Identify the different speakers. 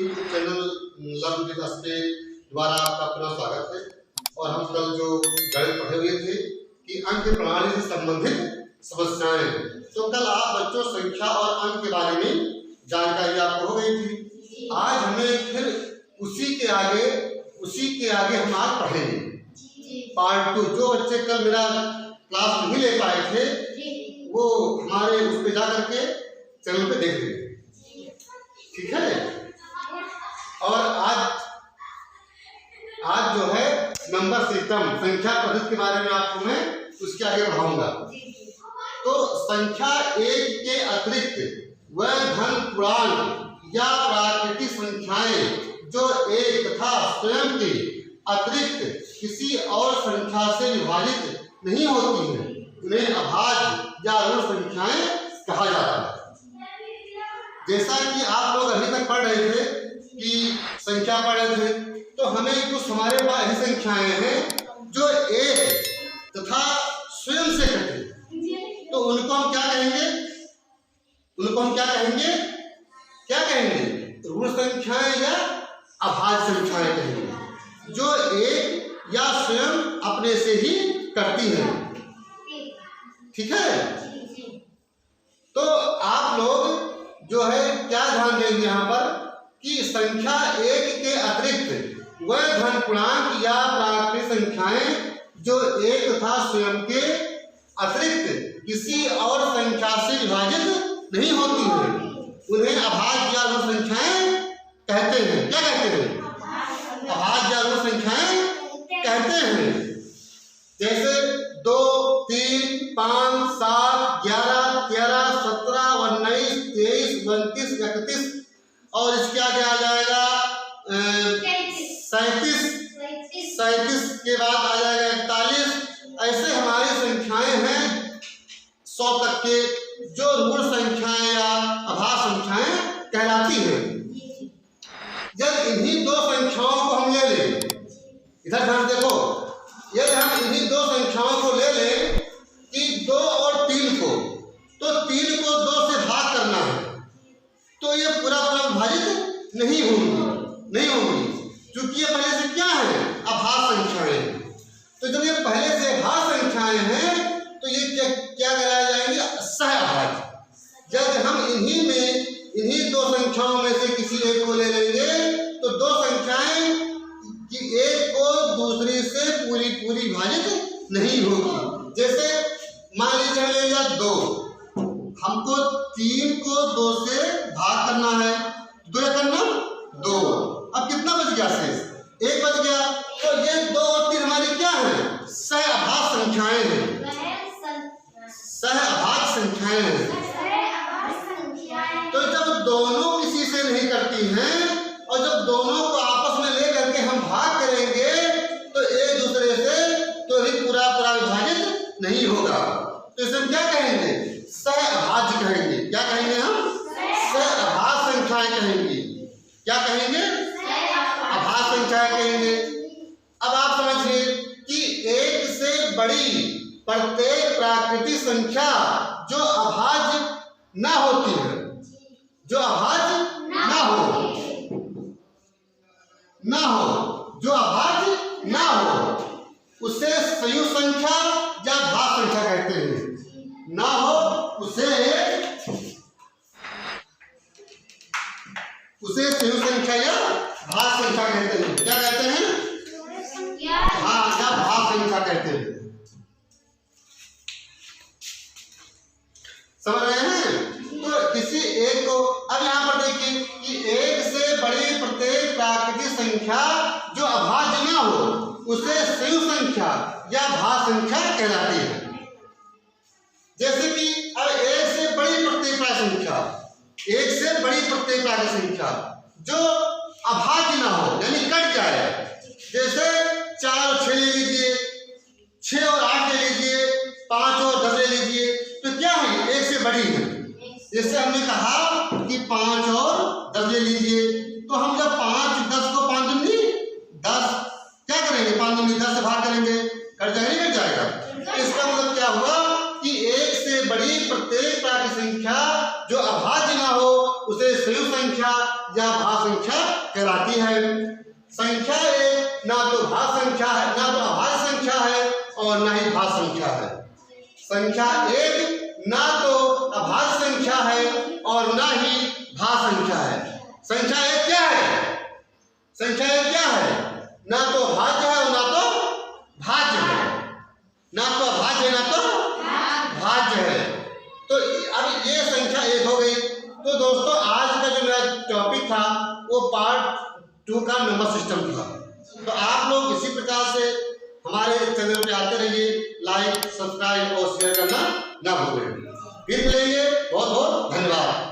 Speaker 1: YouTube channel learn with state द्वारा आपका अपना स्वागत है। और हम कल जो गणित पढ़े हुए थे कि अंक प्रणाली से संबंधित समस्याएं, तो कल आप बच्चों संख्या और अंक के बारे में जानकारी आपको हो गई थी। आज हमें फिर उसी के आगे हम आज पढ़ेंगे पार्ट 2। जो बच्चे कल मेरा क्लास नहीं ले पाए थे वो हमारे उस पे जा करके चैनल पे देख लेंगे, ठीक है। और आज जो है नंबर सिस्टम संख्या पद्धति के बारे में आपको मैं उसके आगे बढ़ाऊंगा। तो संख्या एक के अतिरिक्त वह धन पूर्णांक या प्राकृतिक संख्याएं जो एक तथा स्वयं के अतिरिक्त किसी और संख्या से विभाजित नहीं होती हैं, उन्हें अभाज्य या ऋण संख्याएं कहा जाता है। जैसा कि आप लोग अभी तक पढ़ रहे थे कि संख्या पढ़ रहे थे, तो हमें कुछ हमारे पास ऐसी संख्याएं हैं जो एक तथा स्वयं से कटे, तो उनको हम क्या कहेंगे? क्या कहेंगे? ऋण संख्याएं या अभाज्य संख्याएं कहेंगे, जो एक या स्वयं अपने से ही करती हैं, ठीक है। तो आप लोग जो है क्या ध्यान देंगे यहाँ पर कि संख्या एक के अतिरिक्त वह धन पूर्णांक या प्राकृतिक संख्याएं जो एक तथा स्वयं के अतिरिक्त किसी और संख्या से विभाजित नहीं होती हैं, उन्हें अभाज्य या ऋण संख्याएं कहते हैं। क्या कहते हैं? अभाज्य या ऋण संख्याएं कहते हैं। जैसे 2, 3, 5, 7, 11, 13, 17, 19, 23, 29, 31 और इसके आगे आ जाएगा 37 के बाद आ जाएगा 41। ऐसे हमारी संख्याएं हैं 100 तक के, जो ऋण संख्याएं या अभाज्य संख्याएं कहलाती हैं। जब इन्हीं दो संख्याओं को हम ले लें, इधर ध्यान देखो, यदि हम इन्हीं दो संख्याओं को ले लें कि 2 और 3 को, तो 3 को 2 से भाग करना है, तो ये पूरा विभाजित नहीं होंगी, क्योंकि ये पहले से क्या है? अभाज्य संख्याएं। तो जब ये पहले से अभाज्य संख्याएं हैं तो ये क्या कहलाए जाएंगे? सहअभाज्य। जब हम इन्हीं दो संख्याओं में से किसी एक को ले लेंगे तो दो संख्याएं कि एक को दूसरी से पूरी विभाजित नहीं होगी। जैसे मान लीजिए ले लिया 2, हमको 3 को 2 से भाग करना है, 2 करना 2, अब कितना बच गया? शेष 1 बच गया। तो ये 2 और 3 हमारी क्या है? सहअभाज्य संख्याएं हैं, सहअभाज्य संख्याएं हैं। तो जब दोनों किसी से नहीं करती हैं और जब दोनों को आपस में ले करके हम भाग करेंगे तो एक दूसरे से तो ही पूरा विभाजित नहीं होगा। तो इसे हम क्या कहेंगे? सहअभाज्य कहेंगे। क्या कहेंगे हम? सहअभाज्य संख्याएं कहेंगे। क्या कहेंगे? अभाज्य संख्याएं कहेंगे। अब आप समझिए कि एक से बड़ी प्रत्येक प्राकृतिक संख्या जो अभाज्य ना होती है, जो अभाज्य जो अभाज्य ना हो, उसे संयुक्त संख्या या भाज्य संख्या कहते हैं। ना हो उसे संयुक्त संख्या या भाज्य संख्या कहते हैं। क्या कहते हैं? हाँ, या भाज्य संख्या कहते हैं। समझ रहे हैं? तो किसी एक को, अब यहाँ पर देखिए कि एक से बड़ी प्रत्येक प्राकृतिक संख्या जो अभाज्य ना हो उसे संयुक्त संख्या या भाज्य संख्या कहलाती है। जैसे कि अब एक से बड़ी प्रत्येक प्राकृतिक संख्या जो अभाज्य ना हो, यानी कट जाए, जैसे 4 और 6 ले लीजिए, 6 और 8 ले लीजिए, 5 और 10 ले लीजिए, तो क्या है? एक से बड़ी है। जैसे हमने कहा कि 5 और 10 ले लीजिए, तो हम जब 10 को 5 दूनी 10 क्या करेंगे? 5 दूनी 10 से भाग करेंगे, कट जाएगा। तो इसका मतलब क्या हुआ कि एक से बड़ी प्रत्येक प्राकृतिक संख्या जो अभाज्य ना हो उसे संयुक्त संख्या या भाज्य संख्या कहलाती है। संख्या एक ना तो भाज्य संख्या है, ना तो अभाज्य संख्या है और ना ही भाज्य संख्या है। संख्या एक ना तो अभाज्य संख्या है और ना ही भाज्य संख्या है। संख्या एक क्या है? संख्या एक क्या है? ना तो भाज्य है और ना तो भाज्य है, ना तो अभाज्य है ना तो भाज्य है। तो अब ये संख्या एक हो गई। तो दोस्तों आज का जो मेरा टॉपिक था वो पार्ट 2 का नंबर सिस्टम था। तो आप लोग इसी प्रकार से हमारे चैनल पे आते रहिए, लाइक, सब्सक्राइब और शेयर करना ना भूलें। फिर मिलेंगे। बहुत बहुत धन्यवाद।